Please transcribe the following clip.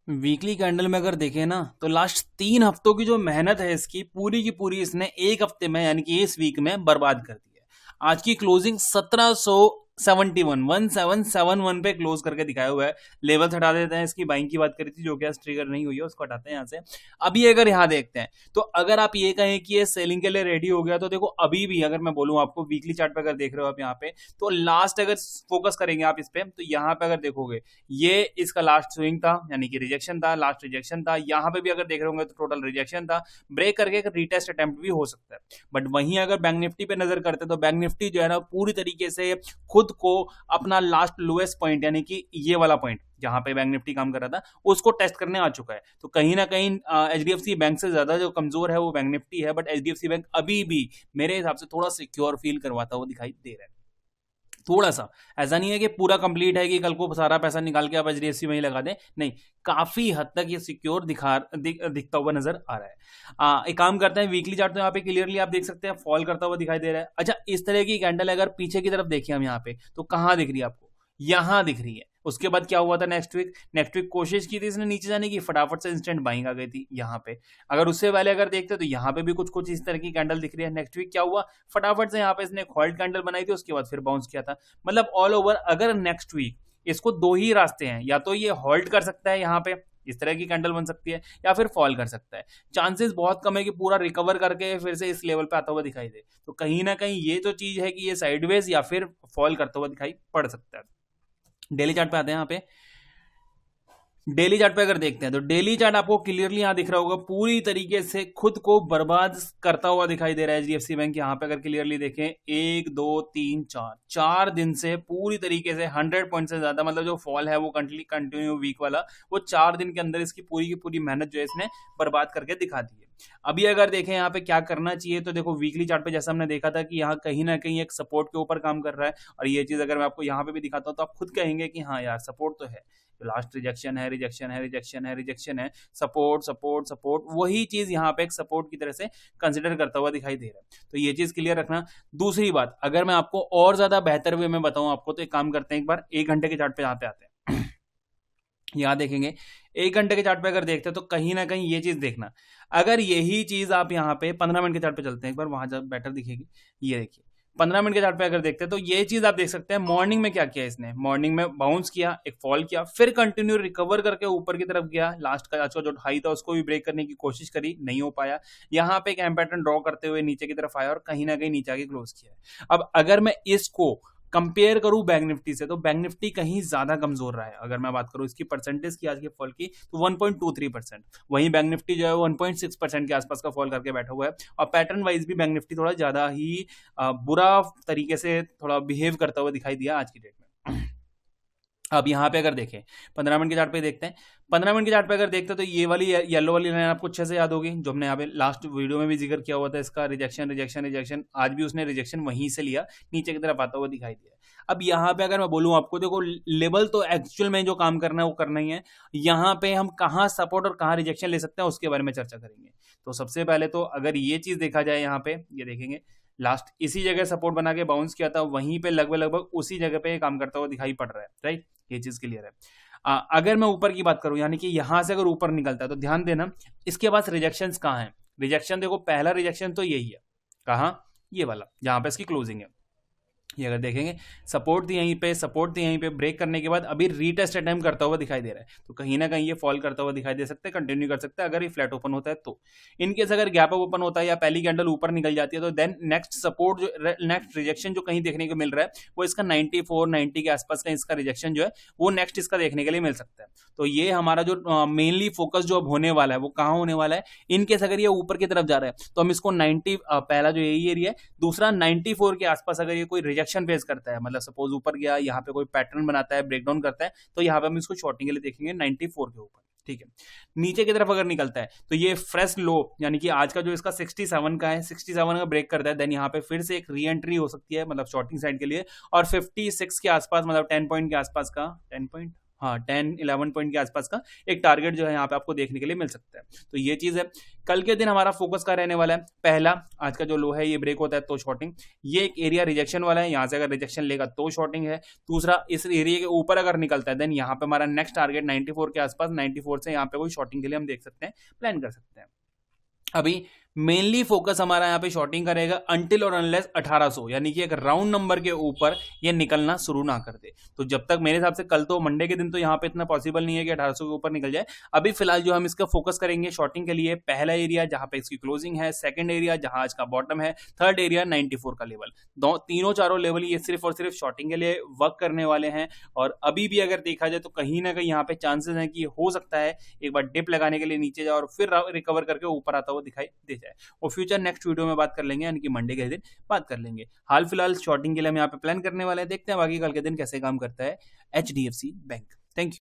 Weekly candle में अगर देखें ना तो लास्ट 3 हफ्तों की जो मेहनत है इसकी पूरी की पूरी इसने एक हफ्ते में यानी कि इस वीक में बर्बाद कर दी है। आज की क्लोजिंग 1771 पे क्लोज करके दिखाया हुआ है। लेवल्स हटा देते हैं, इसकी बाइंग की बात करी थी जो कि आज ट्रिगर नहीं हुई है, उसको हटाते हैं यहाँ से। अभी अगर यहाँ देखते हैं तो अगर आप ये कहें कि ये सेलिंग के लिए रेडी हो गया तो देखो अभी भी अगर मैं बोलूं आपको वीकली चार्ट पे अगर देख रहे हो आप यहाँ पे तो लास्ट अगर फोकस करेंगे आप इस पे तो यहाँ पे अगर देखोगे ये इसका लास्ट स्विंग था यानी कि रिजेक्शन था, लास्ट रिजेक्शन था। यहाँ पे भी अगर देख रहे होंगे तो टोटल रिजेक्शन था, ब्रेक करके एक रीटेस्ट अटेम्प्ट भी हो सकता है। बट वहीं अगर बैंक निफ्टी पे नजर करते तो बैंक निफ्टी जो है ना पूरी तरीके से खुद को अपना लास्ट लोएस्ट पॉइंट यानी कि ये वाला पॉइंट जहां पे बैंक निफ्टी काम कर रहा था उसको टेस्ट करने आ चुका है। तो कहीं ना कहीं एचडीएफसी बैंक से ज्यादा जो कमजोर है वो बैंक निफ्टी है, बट एचडीएफसी बैंक अभी भी मेरे हिसाब से थोड़ा सिक्योर फील करवाता हुआ दिखाई दे रहा है। थोड़ा सा ऐसा नहीं है कि पूरा कंप्लीट है कि कल को सारा पैसा निकाल के आप एचडीएफसी में ही लगा दें, नहीं, काफी हद तक ये सिक्योर दिखता हुआ नजर आ रहा है। एक काम करते हैं, वीकली चार्ट तो यहाँ पे क्लियरली आप देख सकते हैं फॉल करता हुआ दिखाई दे रहा है। अच्छा, इस तरह की कैंडल अगर पीछे की तरफ देखें हम यहाँ पे तो कहाँ दिख रही है आपको? यहां दिख रही है। उसके बाद क्या हुआ था नेक्स्ट वीक कोशिश की थी इसने नीचे जाने की, फटाफट से इंस्टेंट बाइंग आ गई थी यहाँ पे। अगर उससे पहले अगर देखते तो यहाँ पे भी कुछ कुछ इस तरह की कैंडल दिख रही है। नेक्स्ट वीक क्या हुआ, फटाफट से यहाँ पे इसने होल्ड कैंडल बनाई थी, उसके बाद फिर बाउंस किया था। मतलब ऑल ओवर अगर नेक्स्ट वीक इसको दो ही रास्ते हैं, या तो ये होल्ड कर सकता है यहाँ पे इस तरह की कैंडल बन सकती है, या फिर फॉल कर सकता है। चांसेस बहुत कम है कि पूरा रिकवर करके फिर से इस लेवल पे आता हुआ दिखाई दे। तो कहीं ना कहीं ये तो चीज है कि ये साइडवेज या फिर फॉल करता हुआ दिखाई पड़ सकता है। डेली चार्ट पे आते हैं। यहाँ पे डेली चार्ट पे अगर देखते हैं तो डेली चार्ट आपको क्लियरली यहां दिख रहा होगा पूरी तरीके से खुद को बर्बाद करता हुआ दिखाई दे रहा है एचडीएफसी बैंक। यहां पे अगर क्लियरली देखें 1 2 3 4 दिन से पूरी तरीके से 100 पॉइंट से ज्यादा मतलब जो फॉल है वो कंटिन्यू वीक वाला वो 4 दिन के अंदर इसकी पूरी की पूरी मेहनत जो है इसने बर्बाद करके दिखा दी है। अभी अगर देखें यहाँ पे क्या करना चाहिए तो देखो वीकली चार्ट पे जैसा हमने देखा था कि यहाँ कहीं ना कहीं एक सपोर्ट के ऊपर काम कर रहा है, और ये चीज अगर मैं आपको यहाँ पे भी दिखाता हूँ तो आप खुद कहेंगे कि हाँ यार सपोर्ट तो है। तो लास्ट रिजेक्शन है, रिजेक्शन है, रिजेक्शन है, रिजेक्शन है, सपोर्ट सपोर्ट सपोर्ट, वही चीज यहाँ पे एक सपोर्ट की तरह से कंसिडर करता हुआ दिखाई दे रहा है। तो ये चीज क्लियर रखना। दूसरी बात, अगर मैं आपको और ज्यादा बेहतर वे में बताऊं आपको तो एक काम करते हैं, एक बार 1 घंटे के चार्ट पे यहाँ पे आते हैं। यहाँ देखेंगे 1 घंटे के चार्ट पे अगर देखते हैं तो कहीं ना कहीं ये चीज देखना, अगर यही चीज आप यहाँ पे 15 मिनट के चार्ट पे चलते हैं एक बार, वहां जब बेटर दिखेगी। ये देखिए 15 मिनट के चार्ट पे अगर देखते हैं तो ये चीज आप देख सकते हैं मॉर्निंग में क्या किया इसने। मॉर्निंग में बाउंस किया, एक फॉल किया, फिर कंटिन्यू रिकवर करके ऊपर की तरफ गया, लास्ट का अच्छा जो हाई था उसको भी ब्रेक करने की कोशिश करी, नहीं हो पाया। यहाँ पे एक एम पैटर्न ड्रॉ करते हुए नीचे की तरफ आया और कहीं ना कहीं नीचे आके क्लोज किया। अब अगर मैं इसको कंपेयर करूं बैंक निफ्टी से तो बैंक निफ्टी कहीं ज्यादा कमजोर रहा है। अगर मैं बात करूं इसकी परसेंटेज की आज के फॉल की तो 1.23%, वहीं बैंक निफ्टी जो है 1.6% के आसपास का फॉल करके बैठा हुआ है। और पैटर्न वाइज भी बैंक निफ्टी थोड़ा ज्यादा ही बुरा तरीके से थोड़ा बिहेव करता हुआ दिखाई दिया आज की डेट में। अब यहाँ पे अगर देखें 15 मिनट के चार्ट पे देखते हैं, 15 मिनट के चार्ट पे अगर देखते हैं तो ये वाली येलो वाली लाइन आपको अच्छे से याद होगी जो हमने यहाँ पे लास्ट वीडियो में भी जिक्र किया हुआ था, इसका रिजेक्शन रिजेक्शन रिजेक्शन। आज भी उसने रिजेक्शन वहीं से लिया, नीचे की तरफ आता हुआ दिखाई दिया। अब यहाँ पे अगर मैं बोलूँ आपको, देखो लेवल तो एक्चुअल में जो काम करना है वो करना ही है। यहाँ पे हम कहाँ सपोर्ट और कहाँ रिजेक्शन ले सकते हैं उसके बारे में चर्चा करेंगे। तो सबसे पहले तो अगर ये चीज देखा जाए, यहाँ पे ये देखेंगे लास्ट इसी जगह सपोर्ट बना के बाउंस किया था, वहीं पे लगभग लगभग उसी जगह पे काम करता हुआ दिखाई पड़ रहा है, राइट। ये चीज क्लियर है। अगर मैं ऊपर की बात करूं यानी कि यहां से अगर ऊपर निकलता है तो ध्यान देना इसके पास रिजेक्शन कहां है। रिजेक्शन देखो पहला रिजेक्शन तो यही है, कहां, ये वाला जहां पे इसकी क्लोजिंग है। ये अगर देखेंगे सपोर्ट थी यहीं पे, सपोर्ट थी यहीं पे, ब्रेक करने के बाद अभी रीटेस्ट अटेम्प्ट करता हुआ दिखाई दे रहा है। तो कहीं ना कहीं ये फॉल करता हुआ दिखाई दे सकता है, कंटिन्यू कर सकता है अगर ये फ्लैट ओपन होता है तो। इनकेस अगर गैप अप ओपन होता है या पहली कैंडल ऊपर निकल जाती है तो देन नेक्स्ट सपोर्ट जो नेक्स्ट रिजेक्शन जो कहीं देखने को मिल रहा है वो इसका 94-90 के आसपास का इसका रिजेक्शन जो है वो नेक्स्ट इसका देखने के लिए मिल सकता है। तो ये हमारा जो मेनली फोकस जो अब होने वाला है वो कहाँ होने वाला है, इनकेस अगर ये ऊपर की तरफ जा रहा है तो हम इसको 90 पहला जो यही एरिया है, दूसरा 94 के आसपास अगर ये कोई रिजेक्शन फेस करता है, मतलब सपोज ऊपर गया यहाँ पे कोई पैटर्न बनाता है, ब्रेकडाउन करता है, तो यहाँ पे हम इसको शॉर्टिंग के लिए देखेंगे 94 के ऊपर, ठीक है। नीचे की तरफ अगर निकलता है तो ये फ्रेश लो यानी कि आज का जो इसका 67 का है, 67 का ब्रेक करता है, देन यहाँ पे फिर से एक री एंट्री हो सकती है मतलब शॉर्टिंग साइड के लिए, और 56 के आसपास मतलब 10 पॉइंट के आसपास का 10 पॉइंट, हाँ 10-11 पॉइंट के आसपास का एक टारगेट जो है यहाँ पे आपको देखने के लिए मिल सकता है। तो ये चीज है। कल के दिन हमारा फोकस का रहने वाला है, पहला आज का जो लो है ये ब्रेक होता है तो शॉर्टिंग, ये एक एरिया रिजेक्शन वाला है, यहाँ से अगर रिजेक्शन लेगा तो शॉर्टिंग है। दूसरा इस एरिया के ऊपर अगर निकलता है देन यहाँ पे हमारा नेक्स्ट टारगेट 94 के आसपास, 94 से यहाँ पे कोई शॉर्टिंग के लिए हम देख सकते हैं, प्लान कर सकते हैं। अभी मेनली फोकस हमारा यहाँ पे शॉर्टिंग करेगा अंटिल और अनलेस 1800 यानी कि एक राउंड नंबर के ऊपर ये निकलना शुरू ना कर दे। तो जब तक मेरे हिसाब से कल तो मंडे के दिन तो यहाँ पे इतना पॉसिबल नहीं है कि 1800 के ऊपर निकल जाए। अभी फिलहाल जो हम इसका फोकस करेंगे शॉर्टिंग के लिए, पहला एरिया जहां पे इसकी क्लोजिंग है, सेकंड एरिया जहां आज का बॉटम है, थर्ड एरिया 94 का लेवल, तीनों चारों लेवल ये सिर्फ और सिर्फ शॉर्टिंग के लिए वर्क करने वाले हैं। और अभी भी अगर देखा जाए तो कहीं ना कहीं यहाँ पे चांसेस है कि हो सकता है एक बार डिप लगाने के लिए नीचे जाए और फिर रिकवर करके ऊपर आता हुआ दिखाई दे जाए। और फ्यूचर नेक्स्ट वीडियो में बात कर लेंगे, यानी कि मंडे के दिन बात कर लेंगे। हाल फिलहाल शॉर्टिंग के लिए हम यहाँ पे प्लान करने वाले हैं, देखते हैं बाकी कल के दिन कैसे काम करता है HDFC बैंक। Thank you.